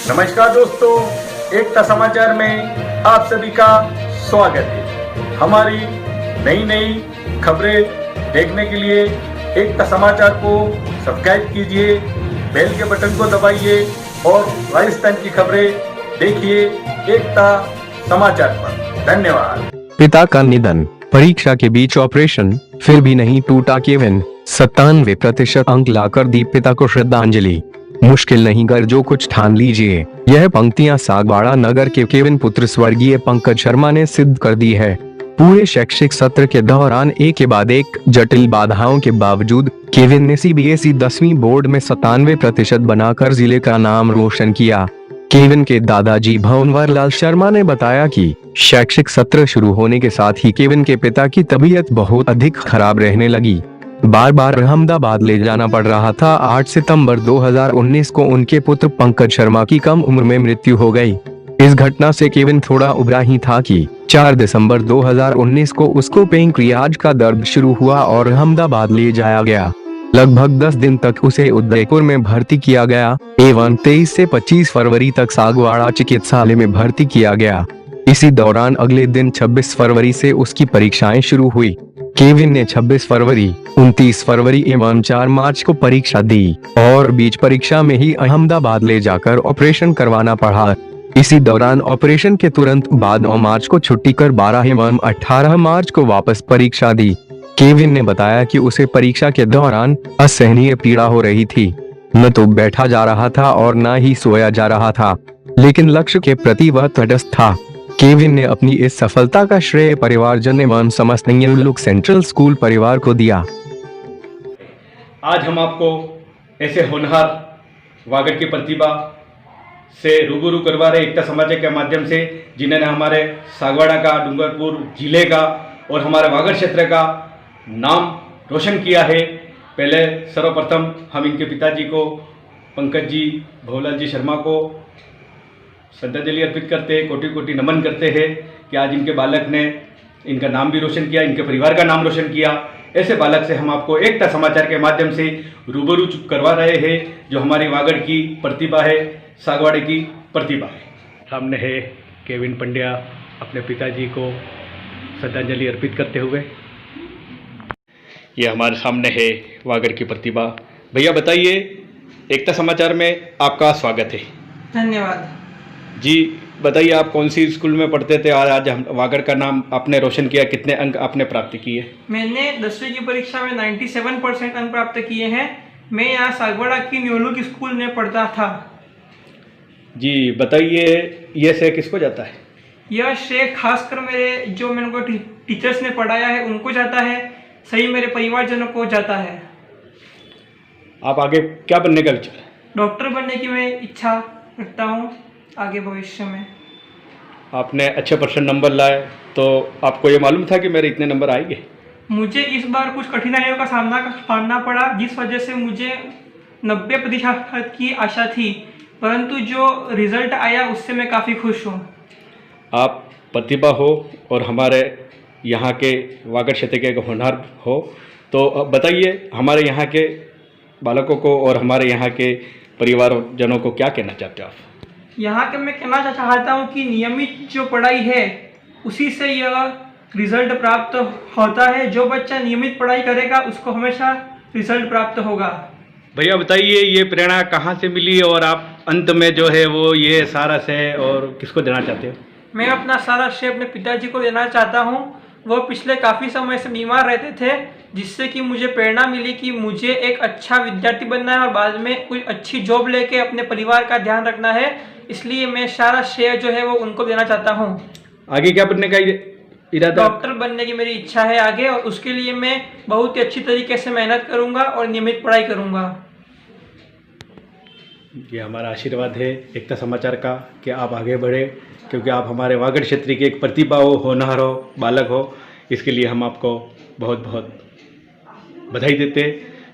नमस्कार दोस्तों, एकता समाचार में आप सभी का स्वागत है। हमारी नई नई खबरें देखने के लिए एकता समाचार को सब्सक्राइब कीजिए, बेल के बटन को दबाइए और राजस्थान की खबरें देखिए एकता समाचार पर। धन्यवाद। पिता का निधन, परीक्षा के बीच ऑपरेशन, फिर भी नहीं टूटा केविन। 97% अंक लाकर दी पिता को श्रद्धांजलि। मुश्किल नहीं कर जो कुछ ठान लीजिए। यह पंक्तियां सागवाड़ा नगर के केविन पुत्र स्वर्गीय पंकज शर्मा ने सिद्ध कर दी है। पूरे शैक्षिक सत्र के दौरान एक के बाद एक जटिल बाधाओं के बावजूद केविन ने सीबीएसई 10वीं बोर्ड में 97% बनाकर जिले का नाम रोशन किया। केविन के दादाजी भवनवर लाल शर्मा ने बताया कि शैक्षिक सत्र शुरू होने के साथ ही केविन के पिता की तबीयत बहुत अधिक खराब रहने लगी। बार बार अहमदाबाद ले जाना पड़ रहा था। 8 सितंबर 2019 को उनके पुत्र पंकज शर्मा की कम उम्र में मृत्यु हो गई। इस घटना से केविन थोड़ा उबरा ही था कि 4 दिसंबर 2019 को उसको पेनक्रियाज का दर्द शुरू हुआ और अहमदाबाद ले जाया गया। लगभग 10 दिन तक उसे उदयपुर में भर्ती किया गया एवं 23 से 25 फरवरी तक सागवाड़ा चिकित्सालय में भर्ती किया गया। इसी दौरान अगले दिन 26 फरवरी से उसकी परीक्षाएं शुरू हुई। केविन ने 26 फरवरी, 29 फरवरी एवं 4 मार्च को परीक्षा दी और बीच परीक्षा में ही अहमदाबाद ले जाकर ऑपरेशन करवाना पड़ा। इसी दौरान ऑपरेशन के तुरंत बाद 9 मार्च को छुट्टी कर 12 एवं 18 मार्च को वापस परीक्षा दी। केविन ने बताया कि उसे परीक्षा के दौरान असहनीय पीड़ा हो रही थी। न तो बैठा जा रहा था और न ही सोया जा रहा था, लेकिन लक्ष्य के प्रति वह तटस्थ था। केविन ने अपनी इस सफलता का श्रेय परिवारजन एवं समस्त लुक सेंट्रल स्कूल परिवार को दिया। आज हम आपको ऐसे होनहार वागड़ की प्रतिभा से रूबरू करवा रहे एकता समाचार के माध्यम से, जिन्होंने हमारे सागवाड़ा का, डूंगरपुर जिले का और हमारे वागड़ क्षेत्र का नाम रोशन किया है। पहले सर्वप्रथम हम इनके पिताजी को, पंकज जी भवलाल जी शर्मा को श्रद्धांजलि अर्पित करते हैं, कोटि कोटि नमन करते हैं कि आज इनके बालक ने इनका नाम भी रोशन किया, इनके परिवार का नाम रोशन किया। ऐसे बालक से हम आपको एकता समाचार के माध्यम से रूबरू करवा रहे हैं, जो हमारी वागड़ की प्रतिभा है, सागवाड़े की प्रतिभा है। सामने है केविन पंड्या अपने पिताजी को श्रद्धांजलि अर्पित करते हुए। ये हमारे सामने है वागड़ की प्रतिभा। भैया बताइए, एकता समाचार में आपका स्वागत है। धन्यवाद जी। बताइए, आप कौन सी स्कूल में पढ़ते थे और आज हम वागड़ का नाम आपने रोशन किया, कितने अंक आपने प्राप्त किए? मैंने 10वीं की परीक्षा में 97% अंक प्राप्त किए हैं। मैं यहाँ सागवाड़ा की न्यूलुक स्कूल में पढ़ता था। जी बताइए, ये श्रेय किसको जाता है? यह श्रेय खासकर मेरे जो मेरे को टीचर्स ने पढ़ाया है उनको जाता है, सही मेरे परिवारजनों को जाता है। आप आगे क्या बनने का विचार है? डॉक्टर बनने की मैं इच्छा रखता हूँ आगे भविष्य में। आपने अच्छे परसेंट नंबर लाए, तो आपको ये मालूम था कि मेरे इतने नंबर आएंगे? मुझे इस बार कुछ कठिनाइयों का सामना करना पड़ा, जिस वजह से मुझे 90% की आशा थी, परंतु जो रिजल्ट आया उससे मैं काफ़ी खुश हूँ। आप प्रतिभा हो और हमारे यहाँ के वागड़ क्षेत्र के होनहार हो, तो बताइए हमारे यहाँ के बालकों को और हमारे यहाँ के परिवारजनों को क्या कहना चाहते हो आप? यहाँ के मैं कहना चाहता हूँ कि नियमित जो पढ़ाई है उसी से यह रिजल्ट प्राप्त होता है। जो बच्चा नियमित पढ़ाई करेगा उसको हमेशा रिजल्ट प्राप्त होगा। भैया बताइए, ये प्रेरणा कहाँ से मिली और आप अंत में जो है वो ये सारा श्रेय और किसको देना चाहते हो? मैं अपना सारा श्रेय अपने पिताजी को देना चाहता हूँ। वो पिछले काफ़ी समय से बीमार रहते थे, जिससे कि मुझे प्रेरणा मिली कि मुझे एक अच्छा विद्यार्थी बनना है और बाद में कोई अच्छी जॉब लेके अपने परिवार का ध्यान रखना है। इसलिए मैं सारा श्रेय जो है वो उनको देना चाहता हूँ। आगे क्या बनने का इरादा? डॉक्टर बनने की मेरी इच्छा है आगे, और उसके लिए मैं बहुत ही अच्छी तरीके से मेहनत करूँगा और नियमित पढ़ाई करूँगा। ये हमारा आशीर्वाद है एकता समाचार का कि आप आगे बढ़े, क्योंकि आप हमारे वागड़ क्षेत्र की एक प्रतिभा हो, होनहार हो, बालक हो। इसके लिए हम आपको बहुत बहुत बधाई देते,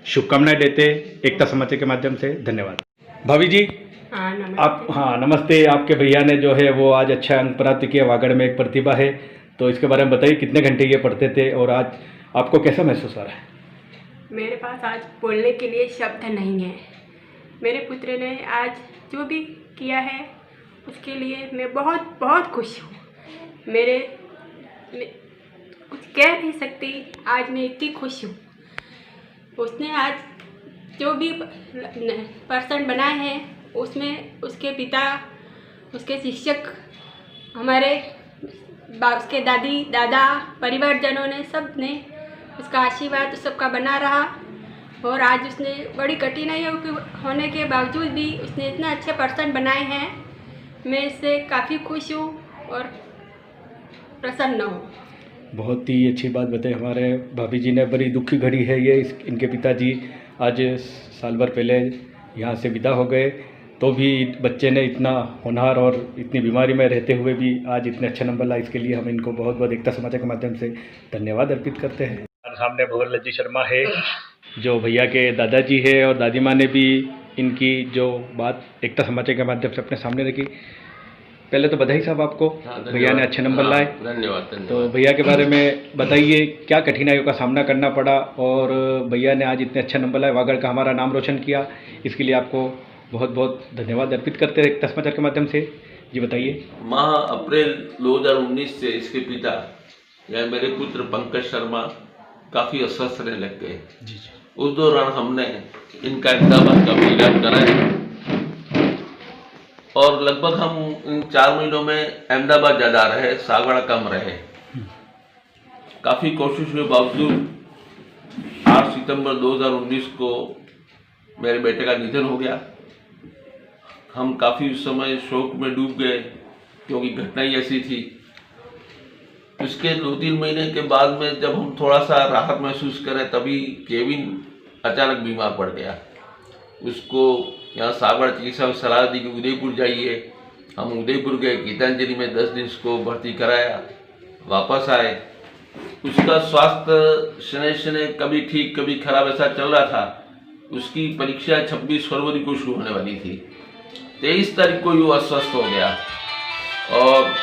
शुभकामनाएं देते एकता समाचार के माध्यम से। धन्यवाद। भाभी जी, हाँ नमस्ते। आपके भैया ने जो है वो आज अच्छा अंक प्राप्त किया, वागड़ में एक प्रतिभा है, तो इसके बारे में बताइए कितने घंटे ये पढ़ते थे और आज आपको कैसा महसूस हो रहा है? मेरे पास आज बोलने के लिए शब्द नहीं है। मेरे पुत्र ने आज जो भी किया है उसके लिए मैं बहुत बहुत खुश हूँ। मैं कुछ कह नहीं सकती, आज मैं इतनी खुश हूँ। उसने आज जो भी पर्सन बनाए हैं उसमें उसके पिता, उसके शिक्षक, हमारे उसके दादी दादा, परिवारजनों ने सब ने उसका आशीर्वाद सबका बना रहा। और आज उसने बड़ी कठिनाइयों होने के बावजूद भी उसने इतना अच्छे पर्सन बनाए हैं। मैं इससे काफ़ी खुश हूँ और प्रसन्न हूँ। बहुत ही अच्छी बात बताई हमारे भाभी जी ने। बड़ी दुखी घड़ी है ये। इनके पिताजी आज साल भर पहले यहाँ से विदा हो गए, तो भी बच्चे ने इतना होनहार और इतनी बीमारी में रहते हुए भी आज इतने अच्छे नंबर लाए। इसके लिए हम इनको बहुत बहुत एकता समाचार के माध्यम से धन्यवाद अर्पित करते हैं। हमारे सामने भंवरलाल जी शर्मा है, जो भैया के दादाजी है, और दादी माँ ने भी इनकी जो बात एकता समाचार के माध्यम से अपने सामने रखी। पहले तो बधाई साहब आपको, भैया ने अच्छे नंबर लाए। धन्यवाद। तो भैया के बारे में बताइए, क्या कठिनाइयों का सामना करना पड़ा और भैया ने आज इतने अच्छे नंबर लाए, वागड़ का हमारा नाम रोशन किया। इसके लिए आपको बहुत बहुत धन्यवाद अर्पित करते हैं एकता समाचार के माध्यम से। जी बताइए। माह अप्रैल 2019 से इसके पिता या मेरे पुत्र पंकज शर्मा काफ़ी अस्वस्थ रहने लग गए। जी। उस दौरान हमने इनका अहमदाबाद का इलाज कराया और लगभग हम इन 4 महीनों में अहमदाबाद ज़्यादा रहे, सागवाड़ा कम रहे। काफ़ी कोशिश के बावजूद 8 सितंबर 2019 को मेरे बेटे का निधन हो गया। हम काफ़ी उस समय शोक में डूब गए क्योंकि घटना ही ऐसी थी। उसके 2-3 महीने के बाद में जब हम थोड़ा सा राहत महसूस करें, तभी केविन अचानक बीमार पड़ गया। उसको यहाँ सागवाड़ा चिकित्सा में सलाह दी कि उदयपुर जाइए। हम उदयपुर गए, गीतांजलि में 10 दिन उसको भर्ती कराया, वापस आए। उसका स्वास्थ्य शनै शनै कभी ठीक कभी खराब ऐसा चल रहा था। उसकी परीक्षा 26 फरवरी को शुरू होने वाली थी। 23 तारीख को वो अस्वस्थ हो गया और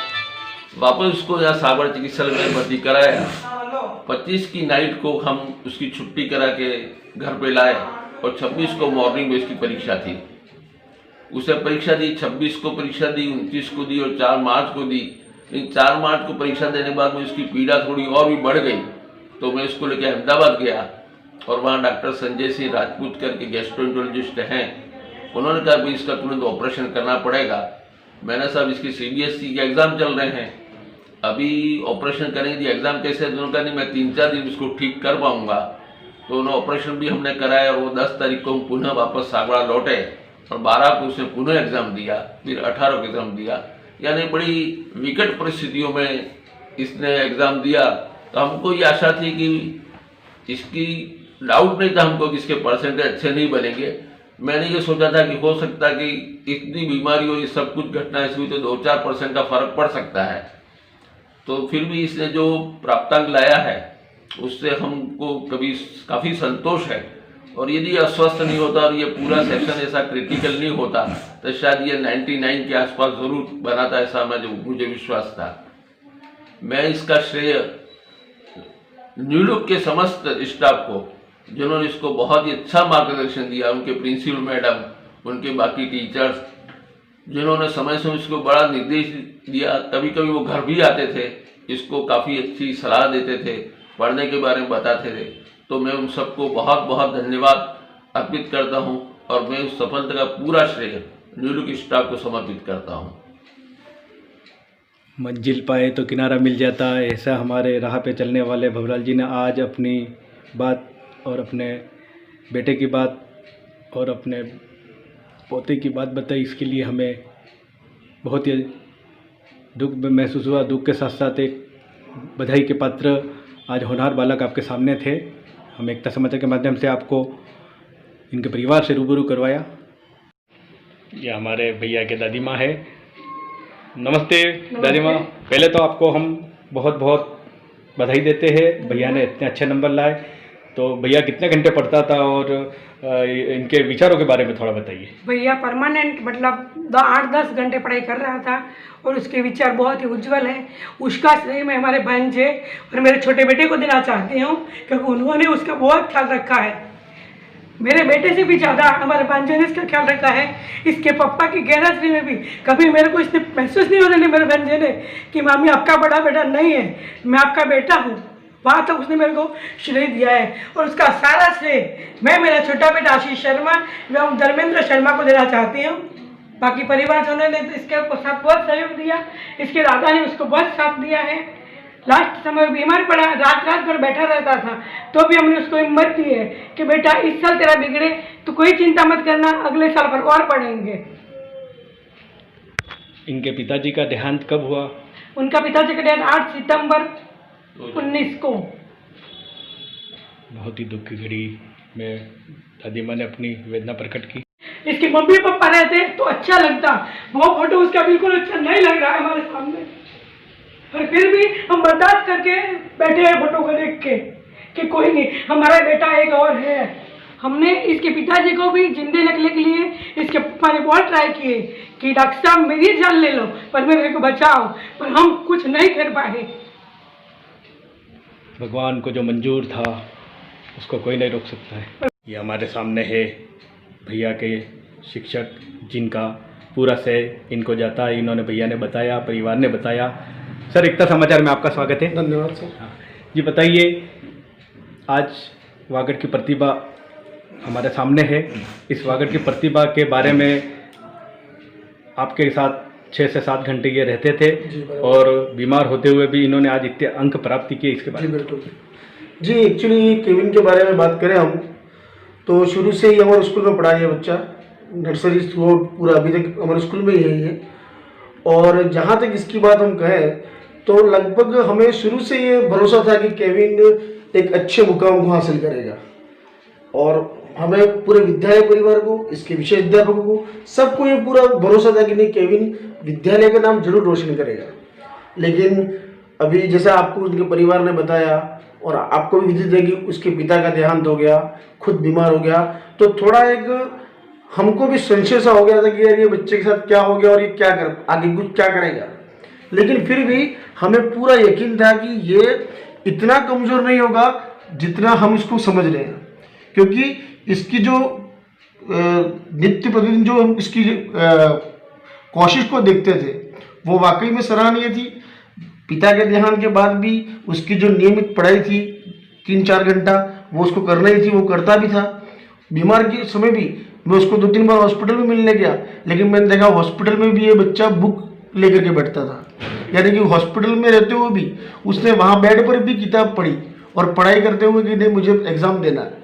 वापस उसको यहाँ सागवाड़ा चिकित्सालय में भर्ती कराया। 25 की नाइट को हम उसकी छुट्टी करा के घर पे लाए और 26 को मॉर्निंग में उसकी परीक्षा थी। उसे परीक्षा दी, 26 को परीक्षा दी, 29 को दी और 4 मार्च को दी। इन 4 मार्च को परीक्षा देने के बाद में उसकी पीड़ा थोड़ी और भी बढ़ गई, तो मैं उसको लेकर अहमदाबाद गया और वहाँ डॉक्टर संजय सिंह राजपूत करके गैस्ट्रोएंटरोलॉजिस्ट हैं। उन्होंने कहा कि इसका तुरंत ऑपरेशन करना पड़ेगा। मैंने साहब इसकी CBSE के एग्ज़ाम चल रहे हैं, अभी ऑपरेशन करेंगे, एग्ज़ाम कैसे है? दोनों का नहीं, मैं 3-4 दिन उसको ठीक कर पाऊँगा। तो उन्होंने ऑपरेशन भी हमने कराया और वो 10 तारीख को हम पुनः वापस सागवाड़ा लौटे और 12 को उसने पुनः एग्ज़ाम दिया, फिर 18 को एग्ज़ाम दिया। यानी बड़ी विकट परिस्थितियों में इसने एग्ज़ाम दिया। तो हमको ये आशा थी कि इसकी डाउट नहीं था हमको कि इसके परसेंटेज अच्छे नहीं बनेंगे। मैंने ये सोचा था कि हो सकता कि इतनी बीमारी हो, ये सब कुछ घटना ऐसी हुई तो 2-4% का फर्क पड़ सकता है। तो फिर भी इसने जो प्राप्तांक लाया है उससे हमको काफ़ी संतोष है। और यदि अस्वस्थ नहीं होता और ये पूरा सेशन ऐसा क्रिटिकल नहीं होता तो शायद ये 99 के आसपास ज़रूर बनाता, ऐसा मुझे विश्वास था। मैं इसका श्रेय न्यूलुक के समस्त स्टाफ को, जिन्होंने इसको बहुत ही अच्छा मार्गदर्शन दिया, उनके प्रिंसिपल मैडम, उनके बाकी टीचर्स, जिन्होंने समय से इसको बड़ा निर्देश दिया। कभी कभी वो घर भी आते थे, इसको काफ़ी अच्छी सलाह देते थे, पढ़ने के बारे में बताते थे। तो मैं उन सबको बहुत बहुत धन्यवाद अर्पित करता हूं और मैं उस सफलता का पूरा श्रेय न्यूलुक स्टाफ को समर्पित करता हूं। मंजिल पाए तो किनारा मिल जाता है, ऐसा हमारे राह पे चलने वाले भंवरलाल जी ने आज अपनी बात और अपने बेटे की बात और अपने पोते की बात बताई। इसके लिए हमें बहुत ही दुख महसूस हुआ। दुख के साथ साथ एक बधाई के पात्र आज होनहार बालक आपके सामने थे। हम एकता समाचार के माध्यम से आपको इनके परिवार से रूबरू करवाया। ये हमारे भैया के दादी माँ है। नमस्ते दादी माँ। पहले तो आपको हम बहुत बहुत बधाई देते हैं, भैया ने इतने अच्छे नंबर लाए। तो भैया कितने घंटे पढ़ता था और इनके विचारों के बारे में थोड़ा बताइए। भैया परमानेंट मतलब 8-10 घंटे पढ़ाई कर रहा था और उसके विचार बहुत ही उज्जवल है। उसका श्रेय मैं हमारे भांजे और मेरे छोटे बेटे को देना चाहती हूँ, क्योंकि उन्होंने उसका बहुत ख्याल रखा है। मेरे बेटे से भी ज़्यादा हमारे भांजे ने इसका ख्याल रखा है। इसके पापा की गैरहाजिरी में भी कभी मेरे को इसने महसूस नहीं होने दिया मेरे भांजे ने कि मामी आपका बड़ा बेटा नहीं है, मैं आपका बेटा हूँ। वहाँ तक उसने मेरे को श्रेय दिया है और उसका सारा श्रेय मैं मेरा छोटा बेटा आशीष शर्मा एवं धर्मेंद्र शर्मा को देना चाहती हूँ। बाकी परिवारजनों ने इसके साथ बहुत सहयोग दिया, इसके दादा ने उसको बहुत साथ दिया है। लास्ट समय बीमार पड़ा, रात भर बैठा रहता था, तो भी हमने उसको हिम्मत दी है कि बेटा इस साल तेरा बिगड़े तो कोई चिंता मत करना, अगले साल पर और पढ़ेंगे। इनके पिताजी का देहांत कब हुआ? उनका पिताजी का देहांत 8 सितंबर 19 को। बहुत ही दुख की घड़ी में दादी माँ ने अपनी वेदना प्रकट की। इसके मम्मी पापा रहते तो अच्छा लगता, वो फोटो उसका बिल्कुल अच्छा नहीं लग रहा है हमारे सामने, और फिर भी हम बर्दाश्त करके बैठे हैं फोटो को देख के कि कोई नहीं, हमारा बेटा एक और है। हमने इसके पिताजी को भी जिंदे रखने के लिए इसके पापा ने बहुत ट्राई किए कि डॉक्टर साहब मेरी जान ले लो पर मेरे को बचाओ, पर हम कुछ नहीं कर पाए। भगवान को जो मंजूर था उसको कोई नहीं रोक सकता है। ये हमारे सामने है भैया के शिक्षक जिनका पूरा श्रेय इनको जाता है। इन्होंने भैया ने बताया, परिवार ने बताया। सर, एकता समाचार में आपका स्वागत है। धन्यवाद सर। हाँ जी, बताइए, आज वागड़ की प्रतिभा हमारे सामने है। इस वागड़ की प्रतिभा के बारे में आपके साथ 6 से 7 घंटे ये रहते थे और बीमार होते हुए भी इन्होंने आज इतने अंक प्राप्ति किए, इसके बारे में। बिल्कुल जी। एक्चुअली केविन के बारे में बात करें हम तो शुरू से ही हमारे स्कूल में पढ़ा है बच्चा, नर्सरी थ्रू पूरा अभी तक हमारे स्कूल में यही है। और जहाँ तक इसकी बात हम कहें तो लगभग हमें शुरू से ये भरोसा था कि केविन एक अच्छे मुकाम को हासिल करेगा, और हमें पूरे विद्यालय परिवार को, इसके विशेष अध्यापकों को, सबको ये पूरा भरोसा था कि नहीं, केविन विद्यालय का नाम जरूर रोशन करेगा। लेकिन अभी जैसा आपको उनके परिवार ने बताया और आपको भी विदित है कि उसके पिता का देहांत हो गया, खुद बीमार हो गया, तो थोड़ा एक हमको भी संशय सा हो गया था कि यार ये बच्चे के साथ क्या हो गया और ये क्या कर आगे कुछ क्या करेगा। लेकिन फिर भी हमें पूरा यकीन था कि ये इतना कमज़ोर नहीं होगा जितना हम इसको समझ रहे हैं, क्योंकि इसकी जो नित्य प्रतिदिन जो हम इसकी कोशिश को देखते थे वो वाकई में सराहनीय थी। पिता के देहांत के बाद भी उसकी जो नियमित पढ़ाई थी 3-4 घंटा वो उसको करना ही थी, वो करता भी था। बीमार के समय भी मैं उसको 2-3 बार हॉस्पिटल में मिलने गया, लेकिन मैंने देखा हॉस्पिटल में भी ये बच्चा बुक लेकर के बैठता था, यानी कि हॉस्पिटल में रहते हुए भी उसने वहाँ बेड पर भी किताब पढ़ी और पढ़ाई करते हुए कि नहीं मुझे एग्ज़ाम देना है।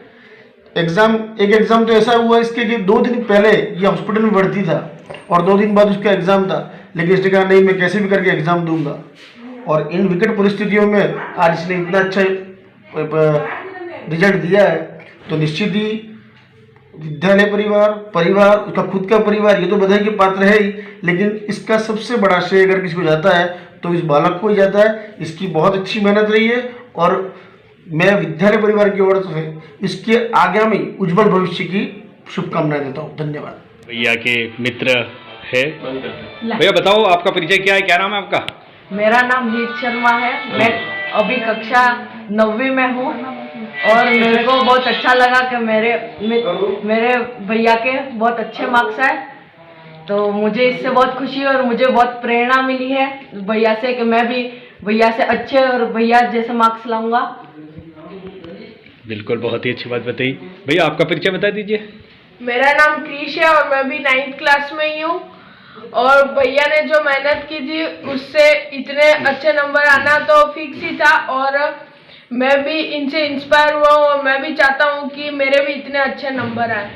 एक एग्ज़ाम तो ऐसा हुआ इसके कि 2 दिन पहले ये हॉस्पिटल में भर्ती था और 2 दिन बाद उसका एग्ज़ाम था, लेकिन इसने कहा नहीं मैं कैसे भी करके एग्ज़ाम दूंगा। और इन विकट परिस्थितियों में आज इसने इतना अच्छा रिजल्ट दिया है, तो निश्चित ही विद्यालय परिवार उसका खुद का परिवार ये तो बधाई के पात्र है ही, लेकिन इसका सबसे बड़ा श्रेय अगर किसी को जाता है तो इस बालक को ही जाता है। इसकी बहुत अच्छी मेहनत रही है और मैं विद्यालय परिवार की ओर से इसके आगामी उज्जवल भविष्य की शुभकामनाएं देता हूँ। धन्यवाद। भैया के मित्र है। भैया बताओ आपका परिचय क्या है, क्या नाम है आपका? मेरा नाम हीत शर्मा है। मैं अभी कक्षा 9वीं में हूँ और मेरे को बहुत अच्छा लगा कि मेरे भैया के बहुत अच्छे मार्क्स आए, तो मुझे इससे बहुत खुशी है और मुझे बहुत प्रेरणा मिली है भैया से कि मैं भी भैया से अच्छे और भैया जैसे मार्क्स लाऊंगा। बिल्कुल, बहुत ही अच्छी बात बताई। भैया आपका परिचय बता दीजिए। मेरा नाम क्रिश है और मैं भी 9th क्लास में ही हूँ, और भैया ने जो मेहनत की थी उससे इतने अच्छे नंबर आना तो फिक्स ही था, और मैं भी इनसे इंस्पायर हुआ हूँ और मैं भी चाहता हूँ कि मेरे भी इतने अच्छे नंबर आए।